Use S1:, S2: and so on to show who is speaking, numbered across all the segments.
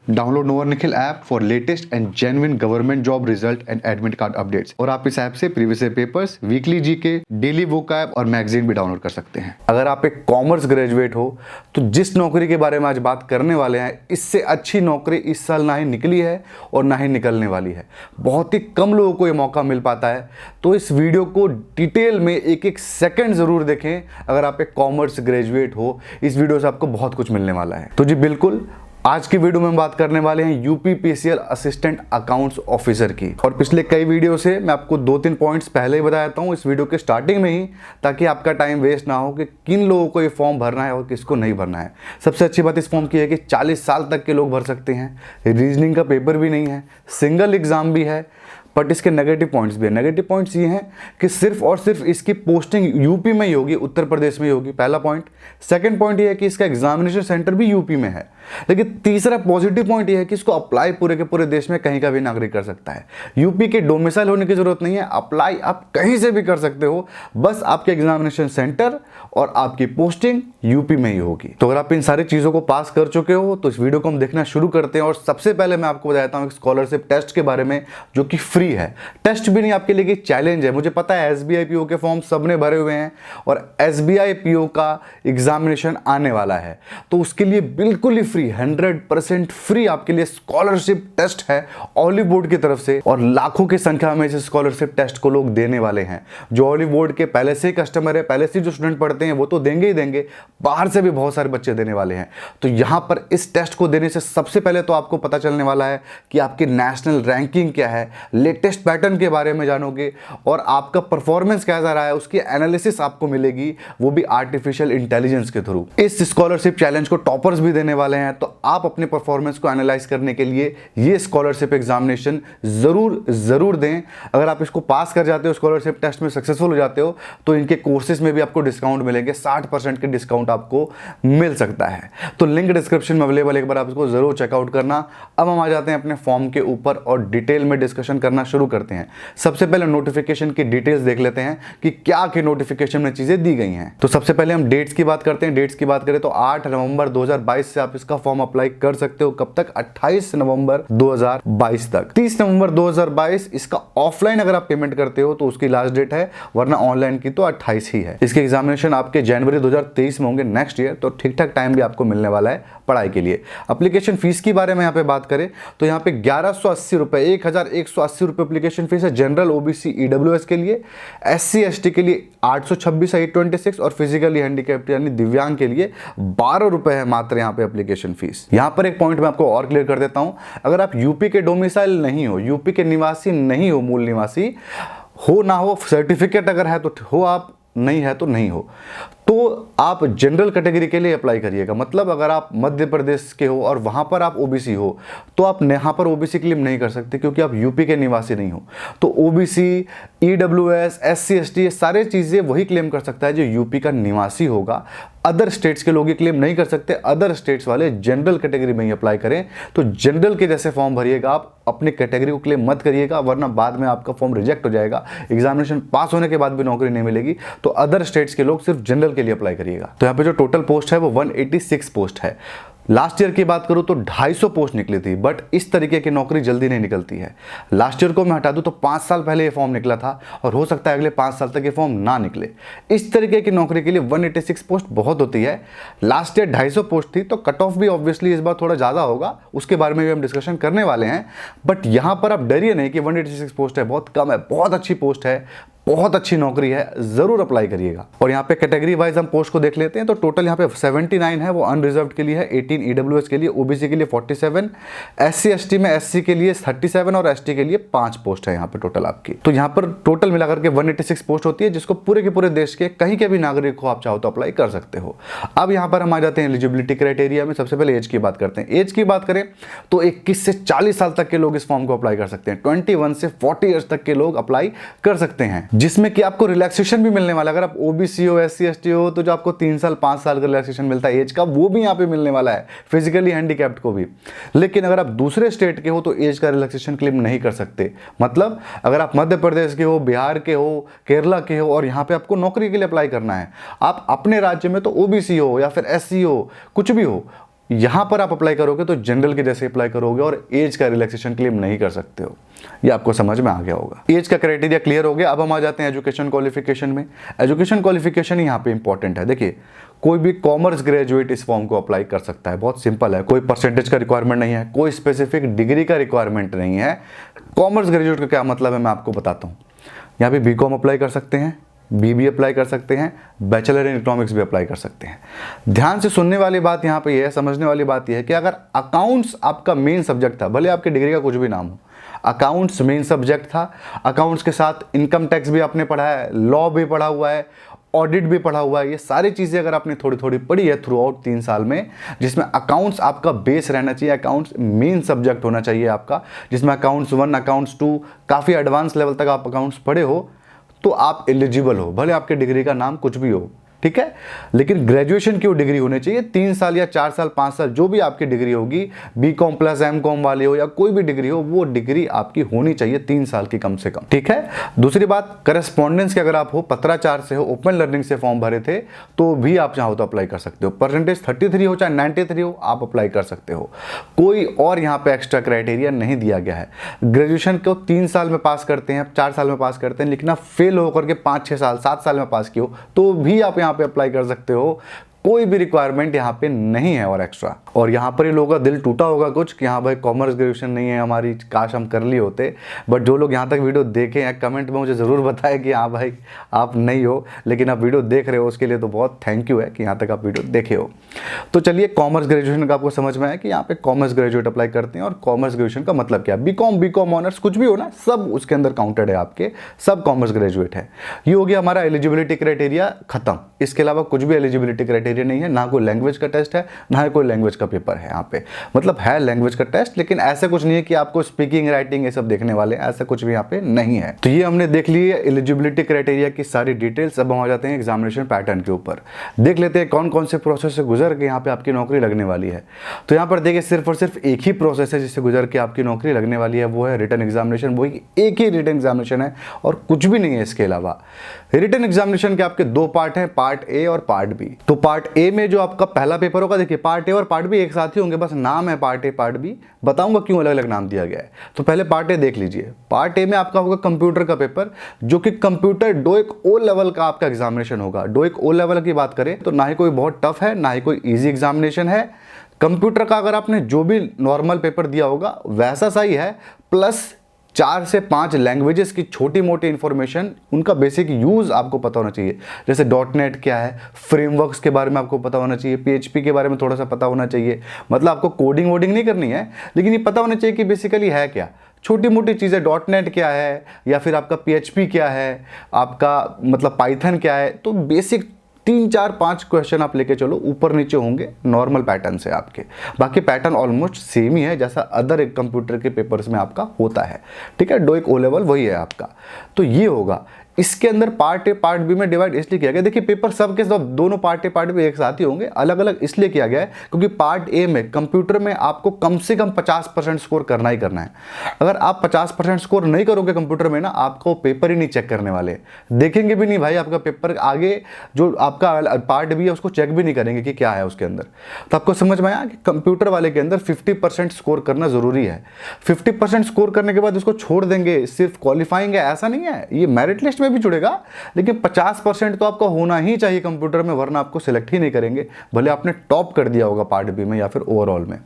S1: Download nowhere Nikhil app for latest and genuine government job result and admit card updates. और आप इस app से previous year papers, weekly GK, daily vocab और magazine भी download कर सकते हैं। अगर आप एक कॉमर्स ग्रेजुएट हो तो जिस नौकरी के बारे में आज बात करने वाले हैं, इससे अच्छी नौकरी इस साल ना ही निकली है और ना ही निकलने वाली है। बहुत ही कम लोगों को ये मौका मिल पाता है। तो इस वीडियो को डिटेल में एक एक सेकंड जरूर देखें। अगर आप एक कॉमर्स ग्रेजुएट हो, इस वीडियो से आपको बहुत कुछ मिलने वाला है। तो जी बिल्कुल, आज की वीडियो में हम बात करने वाले हैं यूपीपीसीएल असिस्टेंट अकाउंट्स ऑफिसर की। और पिछले कई वीडियो से मैं आपको 2-3 पॉइंट्स पहले ही बता देता हूं इस वीडियो के स्टार्टिंग में ही, ताकि आपका टाइम वेस्ट ना हो कि किन लोगों को ये फॉर्म भरना है और किसको नहीं भरना है। सबसे अच्छी बात इस फॉर्म की है कि 40 साल तक के लोग भर सकते हैं। रीजनिंग का पेपर भी नहीं है, सिंगल एग्जाम भी है। बट इसके नेगेटिव पॉइंट्स भी है। नेगेटिव पॉइंट्स ये हैं कि सिर्फ और सिर्फ इसकी पोस्टिंग यूपी में ही होगी, उत्तर प्रदेश में ही होगी, पहला पॉइंट। सेकंड पॉइंट ये है कि इसका एग्जामिनेशन सेंटर भी यूपी में है। लेकिन तीसरा पॉजिटिव पॉइंट ये है कि इसको अप्लाई पूरे के पूरे देश में कहीं का भी नागरिक कर सकता है। यूपी के डोमिसाइल होने की जरूरत नहीं है, अप्लाई आप कहीं से भी कर सकते हो। बस आपके एग्जामिनेशन सेंटर और आपकी पोस्टिंग यूपी में ही होगी। तो अगर आप इन सारी चीजों को पास कर चुके हो तो इस वीडियो को हम देखना शुरू करते हैं। और सबसे पहले मैं आपको बताता हूं एक स्कॉलरशिप टेस्ट के बारे में, जो कि फ्री है। टेस्ट भी नहीं, आपके लिए चैलेंज है। मुझे पता है एसबीआई पीओ के फॉर्म सबने भरे हुए हैं और एसबीआई पीओ का एग्जामिनेशन आने वाला है, तो उसके लिए बिल्कुल ही फ्री, 100% फ्री आपके लिए स्कॉलरशिप टेस्ट है ऑलिव बोर्ड की तरफ से। और लाखों की संख्या में इस स्कॉलरशिप टेस्ट को लोग देने वाले हैं। जो ऑलिव बोर्ड के पहले से ही कस्टमर है, पहले से जो स्टूडेंट पढ़ते हैं, वो तो देंगे ही देंगे, बाहर से भी बहुत सारे बच्चे देने वाले हैं। तो यहां पर इस टेस्ट को देने से सबसे पहले तो आपको पता चलने वाला है कि आपकी नेशनल रैंकिंग क्या है, लेटेस्ट पैटर्न के बारे में जानोगे और आपका परफॉर्मेंस कैसा रहा है उसकी एनालिसिस आपको मिलेगी, वो भी आर्टिफिशियल इंटेलिजेंस के थ्रू। इस स्कॉलरशिप चैलेंज को टॉपर्स भी देने वाले हैं, तो आप अपने परफॉर्मेंस को एनालाइज करने के लिए ये स्कॉलरशिप एग्जामिनेशन जरूर दें। अगर आप इसको पास कर जाते हो, स्कॉलरशिप टेस्ट में सक्सेसफुल हो जाते हो, तो इनके कोर्सेज में भी आपको डिस्काउंट मिलेंगे। 60% के डिस्काउंट आपको मिल सकता है। तो लिंक डिस्क्रिप्शन में अवेलेबल, एक बार आप इसको जरूर चेकआउट करना। अब हम आ जाते हैं अपने फॉर्म के ऊपर और डिटेल में डिस्कशन करना शुरू करते हैं। सबसे पहले नोटिफिकेशन की डिटेल्स देख लेते हैं कि क्या के नोटिफिकेशन में चीजें दी गई हैं। तो सबसे पहले हम डेट्स की बात करते हैं। डेट्स की बात करें तो 8 नवंबर 2022 से आप इसका फॉर्म अप्लाई कर सकते हो। कब तक? 28 नवंबर 2022 तक। 30 नवंबर 2022 इसका ऑफलाइन अगर आप पेमेंट करते हो तो उसकी लास्ट डेट है, वरना ऑनलाइन की तो 28 ही है। इसके एग्जामिनेशन आपके जनवरी 2023 में होंगे, नेक्स्ट ईयर। तो ठीक ठाक टाइम भी आपको मिलने वाला है पढ़ाई के लिए। एप्लीकेशन फीस की बारे में यहाँ पे बात करें तो यहाँ पे 1180 रुपए, 1180 रुपए एप्लीकेशन फीस है जनरल, ओबीसी, ईडब्ल्यूएस के लिए। एससी एसटी के लिए 826 826 और फिजिकली हैंडीकैप्ड यानी दिव्यांग के लिए 12 रुपए है मात्र यहाँ पे एप्लीकेशन फीस। यहाँ पर एक पॉइंट मैं आपको और क्लियर कर देता हूं। अगर आप यूपी के डोमिसाइल नहीं हो, यूपी के निवासी नहीं हो, मूल निवासी हो ना हो, सर्टिफिकेट अगर है तो हो, आप नहीं है तो नहीं हो, तो आप जनरल कैटेगरी के लिए अप्लाई करिएगा। मतलब अगर आप मध्य प्रदेश के हो और वहां पर आप ओबीसी हो, तो आप यहां पर ओबीसी क्लेम नहीं कर सकते, क्योंकि आप यूपी के निवासी नहीं हो। तो ओबीसी, ईडब्ल्यूएस, एससी एसटी, ये सारे चीजें वही क्लेम कर सकता है जो यूपी का निवासी होगा। अदर स्टेट्स के लोग ये क्लेम नहीं कर सकते। अदर स्टेट्स वाले जनरल कैटेगरी में ही अप्लाई करें। तो जनरल के जैसे फॉर्म भरिएगा, आप अपने कैटेगरी को क्लेम मत करिएगा, वरना बाद में आपका फॉर्म रिजेक्ट हो जाएगा। एग्जामिनेशन पास होने के बाद भी नौकरी नहीं मिलेगी। तो अदर स्टेट्स के लोग सिर्फ जनरल के लिए अप्लाई करिएगा। तो यहाँ पे जो टोटल पोस्ट है वो 186 पोस्ट है। लास्ट ईयर की बात करूं तो 250 पोस्ट निकली थी, बट इस तरीके की नौकरी जल्दी नहीं निकलती है। लास्ट ईयर को मैं हटा दूं तो 5 साल पहले ये फॉर्म निकला था और हो सकता है अगले 5 साल तक ये फॉर्म ना निकले। इस तरीके की नौकरी के लिए 186 पोस्ट बहुत होती है। लास्ट ईयर 250 पोस्ट थी, तो कट ऑफ भी ऑब्वियसली इस बार थोड़ा ज़्यादा होगा, उसके बारे में भी हम डिस्कशन करने वाले हैं। बट यहाँ पर आप डरिए नहीं कि 186 पोस्ट है, बहुत कम है, बहुत अच्छी पोस्ट है, बहुत अच्छी नौकरी है, जरूर अप्लाई करिएगा। और यहाँ पे कैटेगरी वाइज हम पोस्ट को देख लेते हैं। तो टोटल यहाँ पे 79 है, वो अनरिजर्व्ड के लिए है, 18 ईडब्ल्यूएस के लिए, ओबीसी के लिए 47, एससी एसटी में एससी के लिए 37 और एसटी के लिए 5 पोस्ट है यहाँ पे टोटल आपकी। तो यहाँ पर टोटल मिलाकर के 186 पोस्ट होती है, जिसको पूरे के पूरे देश के कहीं के भी नागरिक को आप चाहो तो अप्लाई कर सकते हो। अब यहाँ पर हम आ जाते हैं एलिजिबिलिटी क्राइटेरिया में। सबसे पहले एज की बात करते हैं। एज की बात करें तो 21 से 40 साल तक के लोग इस फॉर्म को अप्लाई कर सकते हैं। 21 से 40 ईयर्स तक के लोग अप्लाई कर सकते हैं, जिसमें कि आपको रिलैक्सेशन भी मिलने वाला है। अगर आप ओबीसी हो, एससी एसटी हो, तो जो आपको 3 साल 5 साल का रिलैक्सेशन मिलता है एज का, वो भी यहाँ पे मिलने वाला है, फिजिकली हैंडीकैप्ड को भी। लेकिन अगर आप दूसरे स्टेट के हो तो एज का रिलैक्सेशन क्लेम नहीं कर सकते। मतलब अगर आप मध्य प्रदेश के हो, बिहार के हो, केरला के हो और यहाँ पे आपको नौकरी के लिए अप्लाई करना है, आप अपने राज्य में तो ओबीसी हो या फिर एससी हो, कुछ भी हो, यहाँ पर आप अप्लाई करोगे तो जनरल के जैसे अप्लाई करोगे और एज का रिलैक्सेशन क्लेम नहीं कर सकते हो। ये आपको समझ में आ गया होगा। एज का क्राइटेरिया क्लियर हो गया। अब हम आ जाते हैं एजुकेशन क्वालिफिकेशन में। एजुकेशन क्वालिफिकेशन यहाँ पे इंपॉर्टेंट है। देखिए, कोई भी कॉमर्स ग्रेजुएट इस फॉर्म को अप्लाई कर सकता है। बहुत सिंपल है, कोई परसेंटेज का रिक्वायरमेंट नहीं है, कोई स्पेसिफिक डिग्री का रिक्वायरमेंट नहीं है। कॉमर्स ग्रेजुएट का क्या मतलब है मैं आपको बताता हूँ। यहाँ पे बीकॉम अप्लाई कर सकते हैं, बीबीए अप्लाई कर सकते हैं, बैचलर इन इकोनॉमिक्स भी अप्लाई कर सकते हैं। ध्यान से सुनने वाली बात यहाँ पे ये है, समझने वाली बात ये है कि अगर अकाउंट्स आपका मेन सब्जेक्ट था, भले आपकी डिग्री का कुछ भी नाम हो, अकाउंट्स मेन सब्जेक्ट था, अकाउंट्स के साथ इनकम टैक्स भी आपने पढ़ा है, लॉ भी पढ़ा हुआ है, ऑडिट भी पढ़ा हुआ है, ये सारी चीज़ें अगर आपने थोड़ी थोड़ी पढ़ी है थ्रू आउट 3 साल में, जिसमें अकाउंट्स आपका बेस रहना चाहिए, अकाउंट्स मेन सब्जेक्ट होना चाहिए आपका, जिसमें अकाउंट्स 1, अकाउंट्स 2, काफ़ी एडवांस लेवल तक आप अकाउंट्स पढ़े हो, तो आप एलिजिबल हो, भले आपके डिग्री का नाम कुछ भी हो। ठीक है, लेकिन ग्रेजुएशन की वो डिग्री होनी चाहिए 3 साल या 4 साल 5 साल, जो भी आपकी डिग्री होगी, बीकॉम प्लस एमकॉम वाले हो या कोई भी डिग्री हो, वो डिग्री आपकी होनी चाहिए 3 साल की कम से कम। ठीक है, दूसरी बात, करस्पॉन्डेंस के अगर आप हो, पत्राचार से हो, ओपन लर्निंग से फॉर्म भरे थे, तो भी आप चाहो तो अप्लाई कर सकते हो। परसेंटेज 33 हो चाहे 93 हो, आप अप्लाई कर सकते हो। कोई और यहाँ पे एक्स्ट्रा क्राइटेरिया नहीं दिया गया है। ग्रेजुएशन को 3 साल में पास करते हैं, 4 साल में पास करते हैं, लेकिन आप फेल होकर के 5-6 साल 7 साल में पास किए हो, तो भी आप यहाँ पे अप्लाई कर सकते हो। कोई भी रिक्वायरमेंट यहाँ पे नहीं है और एक्स्ट्रा। और यहाँ पर ही लोगों का दिल टूटा होगा कुछ कि हाँ भाई कॉमर्स ग्रेजुएशन नहीं है हमारी, काश हम कर लिए होते। बट जो लोग यहाँ तक वीडियो देखे हैं, कमेंट में मुझे ज़रूर बताएं कि हाँ भाई आप नहीं हो, लेकिन आप वीडियो देख रहे हो, उसके लिए तो बहुत थैंक यू है कि यहाँ तक आप वीडियो देखे हो। तो चलिए, कॉमर्स ग्रेजुएशन का आपको समझ में आया कि यहाँ पे कॉमर्स ग्रेजुएट अप्लाई करते हैं। और कॉमर्स ग्रेजुएशन का मतलब क्या, बीकॉम ऑनर्स कुछ भी हो ना, सब उसके अंदर काउंटेड है, आपके सब कॉमर्स ग्रेजुएट है। ये हो गया हमारा एलिजिबिलिटी क्राइटेरिया खत्म। इसके अलावा कुछ भी एलिजिबिलिटी क्राइटेरिया नहीं है, ना कोई लैंग्वेज का टेस्ट है, ना ही कोई लैंग्वेज का पेपर है। यहाँ पे मतलब है लैंग्वेज का टेस्ट, लेकिन ऐसा कुछ नहीं है कि आपको स्पीकिंग राइटिंग ये सब देखने वाले, ऐसा कुछ भी यहाँ पे नहीं है। तो ये हमने देख ली है एलिजिबिलिटी क्राइटेरिया की सारी डिटेल्स। अब हम आ जाते हैं एग्जामिनेशन पैटर्न के ऊपर। देख लेते हैं कौन कौन से प्रोसेस से गुजर के यहाँ पे आपकी नौकरी लगने वाली है। तो यहाँ पर देखिए, सिर्फ और सिर्फ एक ही प्रोसेस है जिससे गुजर के आपकी नौकरी लगने वाली है, वो है रिटन एग्जामिनेशन। वही एक ही रिटन एग्जामिनेशन है और कुछ भी नहीं है इसके अलावा। रिटन एग्जामिनेशन के आपके 2 पार्ट हैं, पार्ट ए और पार्ट बी। तो पार्ट ए में जो आपका पहला पेपर होगा, देखिए पार्ट ए और पार्ट बी एक साथ ही होंगे, बस नाम है पार्ट ए पार्ट बी। बताऊंगा क्यों अलग अलग नाम दिया गया है। तो पहले पार्ट ए देख लीजिए। पार्ट ए में आपका होगा कंप्यूटर का पेपर, जो कि कंप्यूटर डोइक ओ लेवल का आपका एग्जामिनेशन होगा। डोइक ओ लेवल की बात करें तो ना ही कोई बहुत टफ है, ना ही कोई ईजी एग्जामिनेशन है। कंप्यूटर का अगर आपने जो भी नॉर्मल पेपर दिया होगा वैसा सही है, प्लस 4 से 5 लैंग्वेजेस की छोटी मोटी इंफॉर्मेशन, उनका बेसिक यूज़ आपको पता होना चाहिए। जैसे .NET क्या है, फ्रेमवर्क्स के बारे में आपको पता होना चाहिए, PHP के बारे में थोड़ा सा पता होना चाहिए। मतलब आपको कोडिंग वोडिंग नहीं करनी है, लेकिन ये पता होना चाहिए कि बेसिकली है क्या, छोटी मोटी चीज़ें। .NET क्या है, या फिर आपका PHP क्या है, आपका मतलब पाइथन क्या है। तो बेसिक 3, 4, 5 क्वेश्चन आप लेके चलो, ऊपर नीचे होंगे नॉर्मल पैटर्न से आपके। बाकी पैटर्न ऑलमोस्ट सेम ही है जैसा अदर कंप्यूटर के पेपर्स में आपका होता है। ठीक है, डोइक ओ लेवल वही है आपका। तो ये होगा। इसके अंदर पार्ट ए पार्ट बी में डिवाइड इसलिए किया गया, देखिए पेपर सब के सब दोनों पार्ट ए पार्ट बी एक साथ ही होंगे, अलग अलग इसलिए किया गया है क्योंकि पार्ट ए में कंप्यूटर में आपको कम से कम 50% स्कोर करना ही करना है। अगर आप 50% स्कोर नहीं करोगे कंप्यूटर में ना, आपको पेपर ही नहीं चेक करने वाले, देखेंगे भी नहीं भाई आपका पेपर। आगे जो आपका पार्ट बी है उसको चेक भी नहीं करेंगे कि क्या है उसके अंदर। तो आपको समझ में आया कि कंप्यूटर वाले के अंदर 50% स्कोर करना जरूरी है। 50% स्कोर करने के बाद उसको छोड़ देंगे, सिर्फ क्वालिफाइंग है ऐसा नहीं है, ये मेरिट लिस्ट भी जुड़ेगा, लेकिन 50% तो आपका होना ही चाहिए कंप्यूटर में, वरना आपको सिलेक्ट ही नहीं करेंगे, भले आपने टॉप कर दिया होगा पार्ट बी में या फिर ओवरऑल में।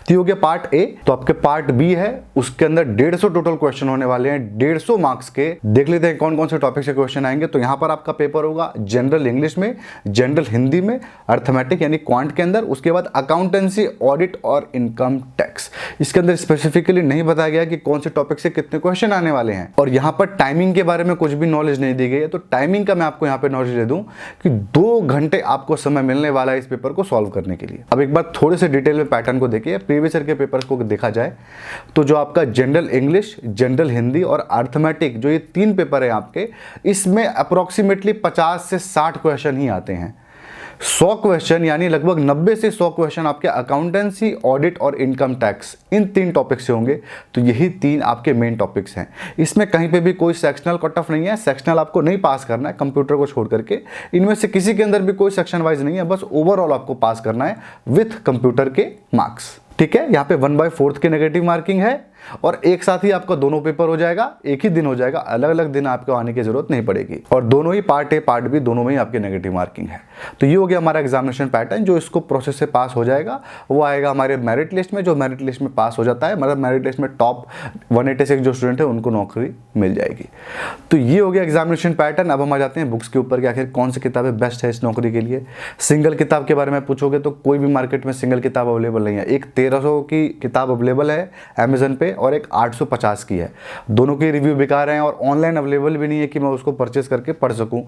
S1: तो हो गया पार्ट ए। तो आपके पार्ट बी है, उसके अंदर 150 टोटल क्वेश्चन होने वाले हैं, 150 मार्क्स के। देख लेते हैं कौन कौन से टॉपिक से क्वेश्चन आएंगे। तो यहां पर आपका पेपर होगा जनरल इंग्लिश में, जनरल हिंदी में, अर्थमेटिक यानी क्वांट के अंदर, उसके बाद अकाउंटेंसी, ऑडिट और इनकम टैक्स। इसके अंदर स्पेसिफिकली नहीं बताया गया कि कौन से टॉपिक से कितने क्वेश्चन आने वाले हैं। और यहां पर टाइमिंग के बारे में कुछ भी नॉलेज नहीं दी गई है। तो टाइमिंग का मैं आपको यहां पर नॉलेज दे दूं कि 2 घंटे आपको समय मिलने वाला है इस पेपर को सॉल्व करने के लिए। अब एक बार थोड़े से डिटेल में पैटर्न को देखिए। प्रीवियस ईयर के पेपर्स को देखा जाए तो जो आपका जनरल इंग्लिश, जनरल हिंदी और अर्थमेटिक, जो ये 3 पेपर है आपके, इसमें अप्रोक्सीमेटली 50 से 60 क्वेश्चन ही आते हैं। 100 क्वेश्चन यानी लगभग 90 से 100 क्वेश्चन आपके अकाउंटेंसी, ऑडिट और इनकम टैक्स, इन 3 टॉपिक से होंगे। तो यही 3 आपके मेन टॉपिक्स हैं। इसमें कहीं पे भी कोई सेक्शनल कट ऑफ नहीं है, सेक्शनल आपको नहीं पास करना है कंप्यूटर को छोड़ करके। इनमें से किसी के अंदर भी कोई सेक्शन वाइज नहीं है, बस ओवरऑल आपको पास करना है विथ कंप्यूटर के मार्क्स। ठीक है, यहाँ पे 1/4 की नेगेटिव मार्किंग है और एक साथ ही आपका दोनों पेपर हो जाएगा, एक ही दिन हो जाएगा, अलग अलग दिन आपको आने की जरूरत नहीं पड़ेगी। और दोनों ही पार्ट ए पार्ट बी दोनों में ही आपकी नेगेटिव मार्किंग है। तो ये हो गया हमारा एग्जामिनेशन पैटर्न। जो इसको प्रोसेस से पास हो जाएगा वो आएगा हमारे मेरिट लिस्ट में। जो मेरिट लिस्ट में पास हो जाता है, मतलब मेरिट लिस्ट में टॉप 186 जो स्टूडेंट है उनको नौकरी मिल जाएगी। तो ये हो गया एग्जामिनेशन पैटर्न। अब हम आ जाते हैं बुक्स के ऊपर कि आखिर कौन सी किताबें बेस्ट है इस नौकरी के लिए। सिंगल किताब के बारे में पूछोगे तो कोई भी मार्केट में सिंगल किताब अवेलेबल नहीं है। एक 1300 की किताब अवेलेबल है अमेजन पे और एक 850 की है। दोनों के रिव्यू बेकार हैं और ऑनलाइन अवेलेबल भी नहीं है कि मैं उसको परचेस करके पढ़ सकूं।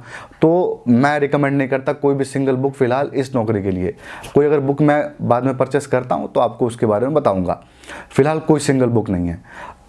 S1: तो मैं रिकमेंड नहीं करता कोई भी सिंगल बुक फिलहाल इस नौकरी के लिए। कोई अगर बुक मैं बाद में परचेस करता हूं तो आपको उसके बारे में बताऊंगा। फिलहाल कोई सिंगल बुक नहीं है।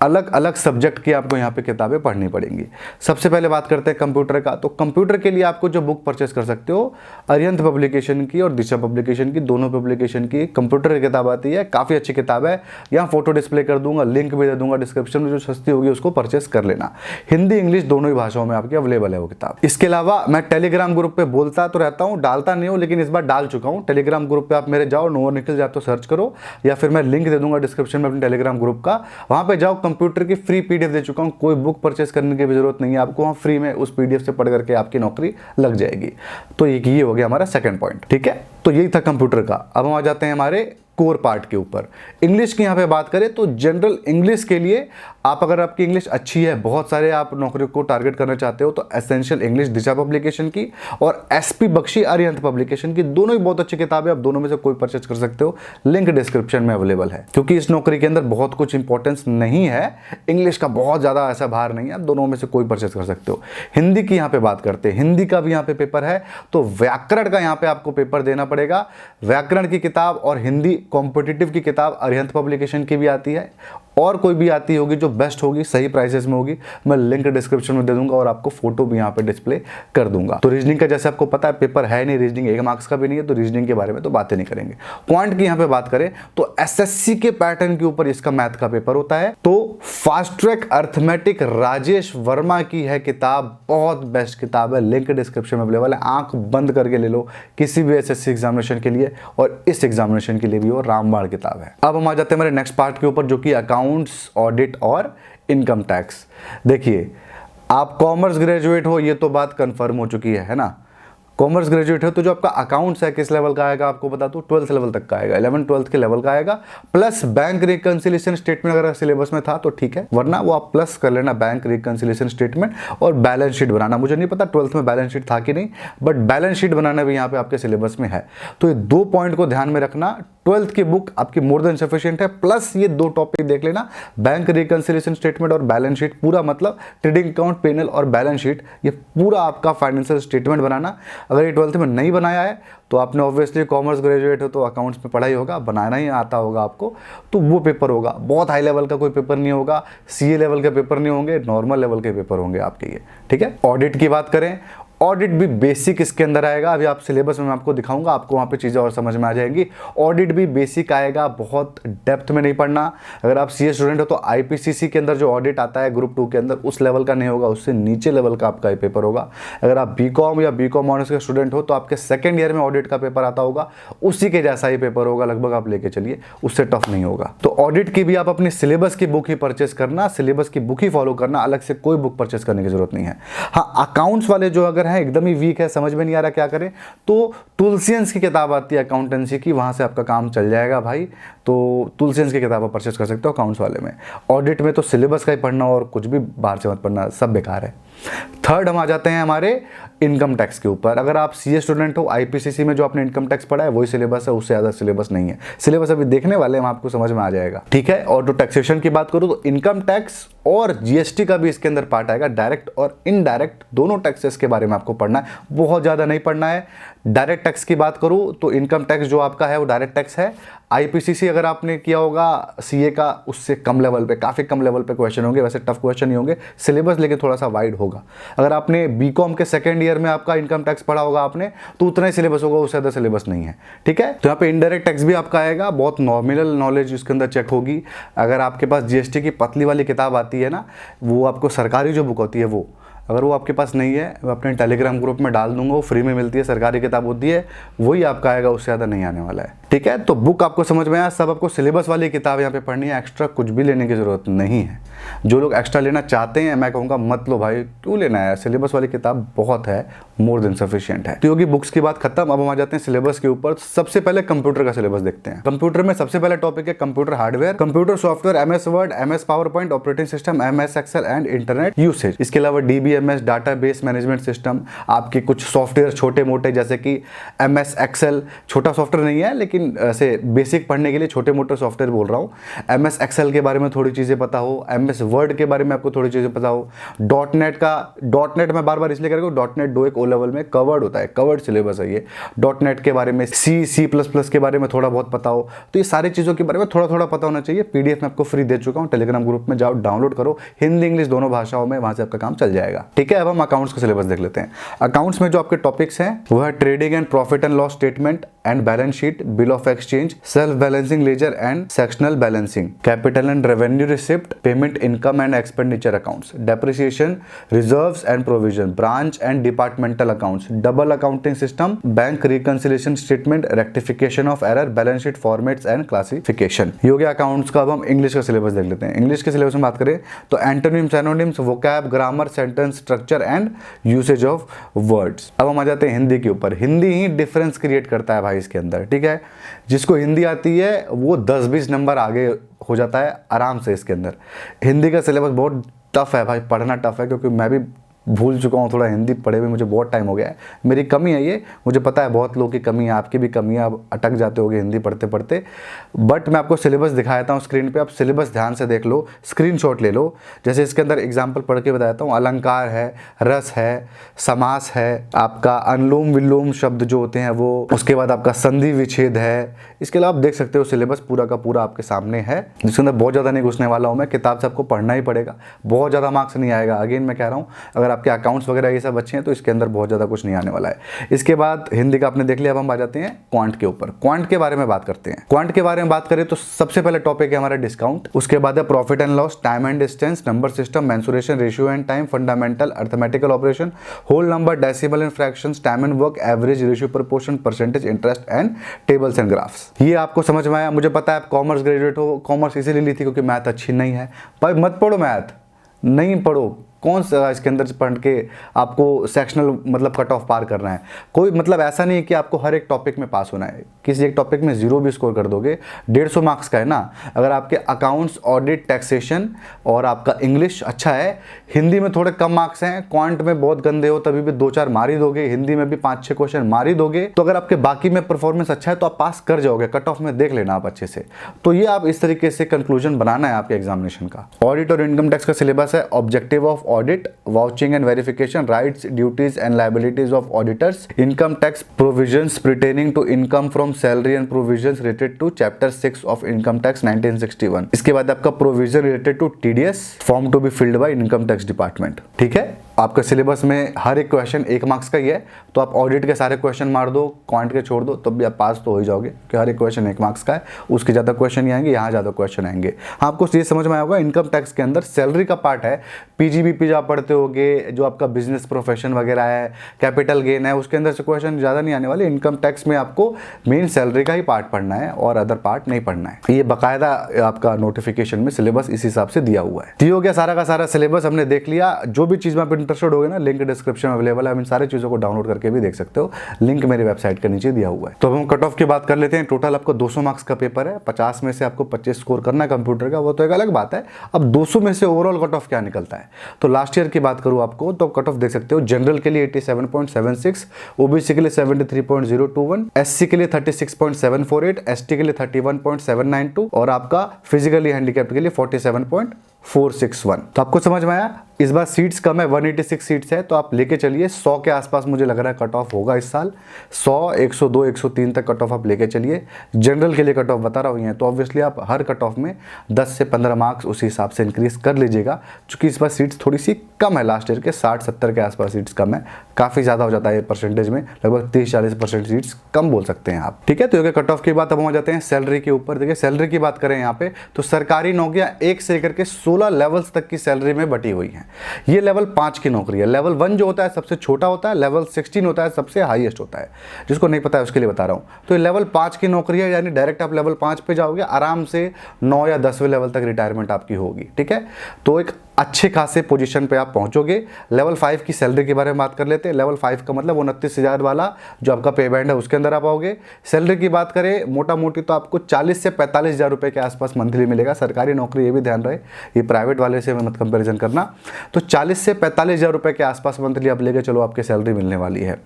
S1: अलग अलग सब्जेक्ट की आपको यहाँ पे किताबें पढ़नी पड़ेंगी। सबसे पहले बात करते हैं कंप्यूटर का। तो कंप्यूटर के लिए आपको जो बुक परचेस कर सकते हो, अरिहंत पब्लिकेशन की और दिशा पब्लिकेशन की, दोनों पब्लिकेशन की कंप्यूटर की किताब आती है। काफ़ी अच्छी किताब है। यहाँ फोटो डिस्प्ले कर दूंगा, लिंक भी दे दूंगा डिस्क्रिप्शन में। जो सस्ती होगी उसको परचेस कर लेना। हिंदी इंग्लिश दोनों ही भाषाओं में आपकी अवेलेबल है वो किताब। इसके अलावा मैं टेलीग्राम ग्रुप पर बोलता तो रहता हूँ, डालता नहीं हूँ, लेकिन इस बार डाल चुका हूँ। टेलीग्राम ग्रुप पर आप मेरे जाओ, नो निकल जाए तो सर्च करो, या फिर मैं लिंक दे दूंगा डिस्क्रिप्शन में अपने टेलीग्राम ग्रुप का। वहाँ पर जाओ, कंप्यूटर की फ्री पीडीएफ दे चुका हूं। कोई बुक परचेस करने की भी जरूरत नहीं है आपको। वहां फ्री में उस पीडीएफ से पढ़ करके आपकी नौकरी लग जाएगी। तो ये हो गया हमारा सेकंड पॉइंट। ठीक है, तो यही था कंप्यूटर का। अब हम आ जाते हैं हमारे कोर पार्ट के ऊपर। इंग्लिश की यहाँ पे बात करें तो जनरल इंग्लिश के लिए आप, अगर आपकी इंग्लिश अच्छी है, बहुत सारे आप नौकरियों को टारगेट करना चाहते हो, तो एसेंशियल इंग्लिश दिशा पब्लिकेशन की और एसपी बख्शी अरिहंत पब्लिकेशन की, दोनों ही बहुत अच्छी किताबें। आप दोनों में से कोई परचेज कर सकते हो, लिंक डिस्क्रिप्शन में अवेलेबल है। क्योंकि इस नौकरी के अंदर बहुत कुछ इंपॉर्टेंस नहीं है, इंग्लिश का बहुत ज्यादा ऐसा भार नहीं है, आप दोनों में से कोई परचेज कर सकते हो। हिंदी की यहाँ पे बात करते हैं, हिंदी का भी यहाँ पे पेपर है। तो व्याकरण का यहाँ पे आपको पेपर देना पड़ेगा। व्याकरण की किताब और हिंदी कॉम्पिटिटिव की किताब अरिहंत पब्लिकेशन की भी आती है, और कोई भी आती होगी जो बेस्ट होगी, सही प्राइसेस में होगी, मैं लिंक डिस्क्रिप्शन में दे दूंगा और आपको फोटो भी यहाँ पे डिस्प्ले कर दूंगा। तो रीजनिंग का जैसे आपको पता है पेपर है नहीं, रीजनिंग 1 मार्क्स का भी नहीं है, तो रीजनिंग के बारे में तो बातें नहीं करेंगे। क्वांट की यहाँ पे बात करें तो एसएससी के पैटर्न के ऊपर इसका मैथ का पेपर होता है। तो fast track arithmetic Rajesh Verma की है किताब, बहुत बेस्ट किताब है, लिंक डिस्क्रिप्शन में अवेलेबल है। आंख बंद करके ले लो किसी भी एसएससी एग्जामिनेशन के लिए, और इस एग्जामिनेशन के लिए भी वो रामबाण किताब है। अब हम आ जाते हैं हमारे नेक्स्ट पार्ट के ऊपर, जो कि अकाउंट्स, ऑडिट और इनकम टैक्स। देखिए, आप कॉमर्स ग्रेजुएट हो, ये तो बात कंफर्म हो चुकी है ना। कॉमर्स ग्रेजुएट है तो जो आपका अकाउंट्स है किस लेवल का आएगा आपको बता दूं, 12th लेवल तक का आएगा, 11th 12th के लेवल का आएगा। प्लस बैंक रिकंसिलिएशन स्टेटमेंट अगर सिलेबस में था तो ठीक है, वरना वो आप प्लस कर लेना बैंक रिकंसिलिएशन स्टेटमेंट और बैलेंस शीट बनाना। मुझे नहीं पता 12th में बैलेंस शीट था कि नहीं, बट बैलेंस शीट बनाना भी यहाँ पे आपके सिलेबस में है। तो ये 2 पॉइंट को ध्यान में रखना। 12th की बुक आपकी मोर देन सफिशिएंट है, प्लस ये 2 टॉपिक देख लेना, बैंक रिकंसिलिएशन स्टेटमेंट और बैलेंस शीट। पूरा मतलब ट्रेडिंग अकाउंट, पेनल और बैलेंस शीट, ये पूरा आपका फाइनेंशियल स्टेटमेंट बनाना। अगर ये 12th में नहीं बनाया है तो आपने ऑब्वियसली कॉमर्स ग्रेजुएट हो तो अकाउंट्स में पढ़ाई होगा, बनाना ही आता होगा आपको, तो वो पेपर होगा। बहुत हाई लेवल का कोई पेपर नहीं होगा, सीए लेवल के पेपर नहीं होंगे, नॉर्मल लेवल के पेपर होंगे आपके ये। ठीक है, ऑडिट की बात करें, ऑडिट भी बेसिक इसके अंदर आएगा। अभी आप सिलेबस में मैं आपको दिखाऊंगा, आपको वहाँ पे चीज़ें और समझ में आ जाएंगी। ऑडिट भी बेसिक आएगा, बहुत डेप्थ में नहीं पढ़ना। अगर आप सीए स्टूडेंट हो तो आईपीसीसी के अंदर जो ऑडिट आता है ग्रुप 2 के अंदर, उस लेवल का नहीं होगा, उससे नीचे लेवल का आपका ये पेपर होगा। अगर आप बीकॉम या बीकॉम ऑनर्स के स्टूडेंट हो तो आपके सेकेंड ईयर में ऑडिट का पेपर आता होगा, उसी के जैसा ही पेपर होगा लगभग, आप लेके चलिए, उससे टफ नहीं होगा। तो ऑडिट की भी आप अपनी सिलेबस की बुक ही परचेस करना, सिलेबस की बुक ही फॉलो करना, अलग से कोई बुक परचेस करने की जरूरत नहीं है। हाँ, अकाउंट्स वाले जो अगर एकदम ही वीक है, समझ में नहीं आ रहा क्या करें, तो तुलसियंस की किताब आती है अकाउंटेंसी की, वहां से आपका काम चल जाएगा भाई। तो तुलसियंस की किताब आप परचेस कर सकते हो अकाउंट्स वाले में। ऑडिट में तो सिलेबस का ही पढ़ना और कुछ भी बाहर से मत पढ़ना, सब बेकार है। थर्ड हम आ जाते हैं हमारे इनकम टैक्स के ऊपर। अगर आप सीए स्टूडेंट हो, आईपीसीसी में जो आपने इनकम टैक्स पढ़ा है वही सिलेबस है, उससे ज्यादा सिलेबस नहीं है। सिलेबस अभी देखने वाले हैं, आपको समझ में आ जाएगा। ठीक है, और जो टैक्सेशन की बात करूं तो इनकम टैक्स और जीएसटी का भी इसके अंदर पार्ट आएगा, डायरेक्ट और इनडायरेक्ट दोनों टैक्सेस के बारे में आपको पढ़ना है, बहुत ज्यादा नहीं पढ़ना है। डायरेक्ट टैक्स की बात करूं तो इनकम टैक्स जो आपका है वो डायरेक्ट टैक्स है, IPCC अगर आपने किया होगा CA का, उससे कम लेवल पे, काफ़ी कम लेवल पे क्वेश्चन होंगे, वैसे टफ क्वेश्चन नहीं होंगे, सिलेबस लेकिन थोड़ा सा वाइड होगा। अगर आपने BCom के सेकेंड ईयर में आपका इनकम टैक्स पढ़ा होगा आपने, तो उतना ही सिलेबस होगा, उससे ज़्यादा सिलेबस नहीं है, ठीक है। तो यहाँ पे इनडायरेक्ट टैक्स भी आपका आएगा, बहुत नॉमिनल नॉलेज इसके अंदर चेक होगी। अगर आपके पास GST की पतली वाली किताब आती है ना, वो आपको सरकारी जो बुक होती है वो, अगर वो आपके पास नहीं है, मैं अपने टेलीग्राम ग्रुप में डाल दूंगा, वो फ्री में मिलती है, सरकारी किताब होती है, वही आपका आएगा, उससे ज़्यादा नहीं आने वाला है, ठीक है। तो बुक आपको समझ में आया, सब आपको सिलेबस वाली किताब यहाँ पे पढ़नी है, एक्स्ट्रा कुछ भी लेने की ज़रूरत नहीं है। जो लोग एक्स्ट्रा लेना चाहते हैं, मैं कहूँगा मत लो भाई, क्यों लेना है, सिलेबस वाली किताब बहुत है, मोर देन सफिशिएंट है। तो होगी बुक्स की बात खत्म, अब हम आ जाते हैं सिलेबस के ऊपर। सबसे पहले कंप्यूटर का सिलेबस देखते हैं। कंप्यूटर में सबसे पहला टॉपिक है computer hardware, computer software, MS Word, MS PowerPoint, operating system, MS Excel and internet usage. इसके अलावा DBMS डाटाबेस मैनेजमेंट सिस्टम, आपके कुछ सॉफ्टवेयर छोटे मोटे, जैसे कि MS एक्सेल छोटा सॉफ्टवेयर नहीं है, लेकिन ऐसे बेसिक पढ़ने के लिए छोटे मोटे सॉफ्टवेयर बोल रहा हूँ। MS एक्सेल के बारे में थोड़ी चीज़ें पता हो, MS वर्ड के बारे में आपको थोड़ी चीज़ें पता हो, डॉट नेट मैं बार बार इसलिए कह रहा हूँ, डॉट नेट 2 एक O लेवल में कवर्ड होता है, कवर्ड सिलेबस है ये। डॉट नेट के बारे में, C++ के बारे में थोड़ा बहुत पता हो, तो ये सारी चीज़ों के बारे में थोड़ा थोड़ा पता होना चाहिए। PDF में आपको फ्री दे चुका हूँ, टेलीग्राम ग्रुप में जाओ, डाउनलोड करो, हिंदी इंग्लिश दोनों भाषाओं में, वहाँ से आपका काम चल जाएगा, ठीक है। अब हम अकाउंट्स का सिलेबस देख लेते हैं। अकाउंट्स में जो आपके टॉपिक्स हैं वो है trading and profit and loss statement and balance sheet, bill of exchange, self balancing ledger and sectional balancing, capital and revenue receipt, payment income and expenditure accounts, depreciation, reserves and provision, branch and departmental accounts, double accounting system, bank reconciliation statement, rectification of error, balance sheet formats and classification. ये हो गया accounts का। अब हम English का syllabus देख लेते हैं। इंग्लिश के सिलेबस में बात करें तो antonyms, anonymous, vocab, grammar, sentence structure and usage of words. अब हम आ जाते हैं हिंदी के ऊपर। हिंदी ही डिफरेंस क्रिएट करता है भाई इसके अंदर, ठीक है। जिसको हिंदी आती है वो 10-20 नंबर आगे हो जाता है आराम से इसके अंदर। हिंदी का सिलेबस बहुत टफ है भाई, पढ़ना टफ है, क्योंकि मैं भी भूल चुका हूँ थोड़ा हिंदी पढ़े हुए, मुझे बहुत टाइम हो गया है। मेरी कमी है ये, मुझे पता है बहुत लोगों की कमी है, आपकी भी कमी है, आप अटक जाते होगे हिंदी पढ़ते पढ़ते। बट मैं आपको सिलेबस दिखाता हूँ स्क्रीन पे, आप सिलेबस ध्यान से देख लो, स्क्रीनशॉट ले लो। जैसे इसके अंदर एग्जाम्पल पढ़ के बताता हूँ। अलंकार है, रस है, समास है, आपका अनुलोम विलोम शब्द जो होते हैं वो, उसके बाद आपका संधि विच्छेद है। इसके अलावा आप देख सकते हो सिलेबस पूरा का पूरा आपके सामने है, जिसके अंदर बहुत ज़्यादा नहीं घुसने वाला हूँ मैं। किताब से आपको पढ़ना ही पड़ेगा, बहुत ज़्यादा मार्क्स नहीं आएगा। अगेन मैं कह रहा हूँ, अगर आपके अकाउंट्स वगैरह ये सब अच्छे हैं तो इसके अंदर बहुत ज़्यादा कुछ नहीं आने वाला है। इसके बाद हिंदी का आपने देख लिया, अब हम आ जाते हैं क्वांट के ऊपर। क्वांट के बारे में बात करते हैं। क्वांट के बारे में बात करें तो सबसे पहले टॉपिक है हमारा डिस्काउंट, उसके बाद है profit and loss, time and distance, number system, mensuration, ratio and time, fundamental, arithmetical operation, whole number, decimal and fractions, time and work, average, ratio, proportion, percentage, interest and tables and graphs. ये आपको समझ में आया। मुझे पता है आप commerce graduate हो, कॉमर्स इसीलिए ली थी क्योंकि मैथ अच्छी नहीं है। भाई मत पढ़ो मैथ, नहीं पढ़ो, कौन सा इसके अंदर से पढ़ के आपको सेक्शनल मतलब कट ऑफ पार करना है। कोई मतलब ऐसा नहीं है कि आपको हर एक टॉपिक में पास होना है। किसी एक टॉपिक में 0 भी स्कोर कर दोगे, 150 मार्क्स का है ना। अगर आपके अकाउंट्स, ऑडिट, टैक्सेशन और आपका इंग्लिश अच्छा है, हिंदी में थोड़े कम मार्क्स हैं, क्वांट में बहुत गंदे हो तभी भी 2-4 मार ही दोगे, हिंदी में भी 5-6 क्वेश्चन मार ही दोगे, तो अगर आपके बाकी में परफॉर्मेंस अच्छा है तो आप पास कर जाओगे। कट ऑफ में देख लेना आप अच्छे से। तो ये आप इस तरीके से कंक्लूजन बनाना है आपके एग्जामिनेशन का। ऑडिट और इनकम टैक्स का सिलेबस है objective of audit, vouching and verification, rights, duties and liabilities of auditors, income tax provisions pertaining to income from salary and provisions related to chapter 6 of income tax 1961। इसके बाद आपका provision related to TDS form to be filled by income tax department। ठीक है, आपका syllabus में हर एक question 1 marks का ही है, तो आप ऑडिट के सारे क्वेश्चन मार दो, क्वांट के छोड़ दो, तब भी आप पास तो हो ही जाओगे, कि हर एक क्वेश्चन 1 मार्क्स का है। उसके ज़्यादा क्वेश्चन ही आएंगे, यहाँ ज़्यादा क्वेश्चन आएंगे। हाँ, आपको ये समझ में आया होगा, इनकम टैक्स के अंदर सैलरी का पार्ट है। PGBP जो आप पढ़ते होगे, जो आपका बिजनेस प्रोफेशन वगैरह है, कैपिटल गेन है, उसके अंदर से क्वेश्चन ज़्यादा नहीं आने वाले। इनकम टैक्स में आपको मेन सैलरी का ही पार्ट पढ़ना है और अदर पार्ट नहीं पढ़ना है। ये बाकायदा आपका नोटिफिकेशन में सिलेबस इस हिसाब से दिया हुआ है। हो गया सारा का सारा सिलेबस हमने देख लिया। जो भी चीज़ में आप इंटरेस्टेड हो गए ना, लिंक डिस्क्रिप्शन में अवेलेबल है, आप इन सारी चीज़ों को डाउनलोड करके भी देख सकते हो। लिंक मेरी वेबसाइट के नीचे दिया हुआ है। तो अब हम कट ऑफ की बात कर लेते हैं। टोटल आपको 200 मार्क्स का पेपर है, 50 में से आपको 25 स्कोर करना है कंप्यूटर का, वो तो एक अलग बात है। अब 200 में से ओवरऑल कट ऑफ क्या निकलता है, तो लास्ट ईयर की बात करूं आपको तो कट ऑफ देख सकते हो। जनरल के लिए 87.76, OBC के लिए 73.021, SC के लिए 36.748, ST के लिए 31.792 और आपका फिजिकली हैंडीकैप्ड के लिए 47.1 461। तो आपको समझ में आया, इस बार सीट्स कम है, 186 सीट्स है, तो आप लेके चलिए 100 के आसपास मुझे लग रहा है कट ऑफ होगा इस साल। 100, 102, 103 तक कट ऑफ आप लेके चलिए। जनरल के लिए कट ऑफ बता रहा हूँ ये, तो ऑब्वियसली आप हर कट ऑफ में 10 से 15 मार्क्स उसी हिसाब से इंक्रीज कर लीजिएगा, क्योंकि इस बार सीट्स थोड़ी सी कम है, लास्ट ईयर के 60-70 के आसपास सीट्स कम है, काफ़ी ज़्यादा हो जाता है परसेंटेज में, लगभग 30-40% सीट्स कम बोल सकते हैं आप, ठीक है। तो ये कट ऑफ की बात, अब हम आ जाते हैं सैलरी के ऊपर। देखिए सैलरी की बात करें यहाँ पे, तो सरकारी नौकरियाँ 1 से लेकर के 16 लेवल्स तक की सैलरी में बटी हुई हैं। ये लेवल 5 की नौकरी है। लेवल 1 जो होता है सबसे छोटा होता है, लेवल 16 होता है सबसे हाईएस्ट होता है। जिसको नहीं पता है उसके लिए बता रहा हूँ। तो ये लेवल 5 की नौकरी है, यानी डायरेक्ट आप लेवल 5 पे जाओगे, आराम से 9 या 10वें लेवल तक रिटायरमेंट आपकी होगी, ठीक है। तो एक अच्छे खासे पोजीशन पे आप पहुंचोगे। लेवल 5 की सैलरी के बारे में बात कर लेते हैं। लेवल 5 का मतलब 29,000 वाला जो आपका पे बैंड है उसके अंदर आप आओगे। सैलरी की बात करें मोटा मोटी तो आपको 40 से 45,000 रुपये के आसपास मंथली मिलेगा। सरकारी नौकरी, ये भी ध्यान रहे, ये प्राइवेट वाले से मत कंपेरिजन करना। तो 40 से 45,000 रुपये के आसपास मंथली आप लेके चलो, आपकी सैलरी मिलने वाली है।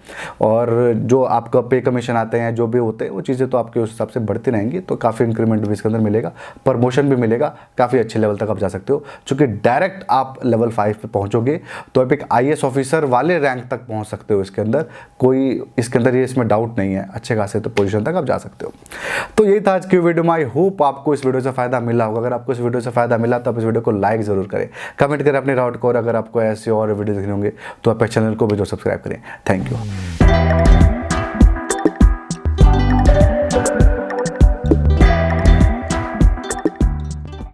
S1: और जो आपका पे कमीशन आते हैं, जो भी होते हैं, वो चीज़ें तो आपके उस हिसाब से बढ़ती रहेंगी, तो काफ़ी इंक्रीमेंट भी इसके अंदर मिलेगा, प्रमोशन भी मिलेगा, काफ़ी अच्छे लेवल तक आप जा सकते हो। चूँकि डायरेक्ट आप लेवल 5 पे पहुंचोगे तो आप एक आईएएस ऑफिसर वाले रैंक तक पहुंच सकते हो। इसके अंदर कोई इसके अंदर ये इसमें डाउट नहीं है, अच्छे खासे तो पोजीशन तक आप जा सकते हो। तो यही था आज की वीडियो में। आई होप आपको इस वीडियो से फायदा मिला होगा। अगर आपको इस वीडियो से फायदा मिला तो आप इस वीडियो को लाइक जरूर करें, कमेंट करें अपने राउट को, और अगर आपको ऐसे और वीडियो देखने होंगे तो आप चैनल को भी जो सब्सक्राइब करें। Thank you.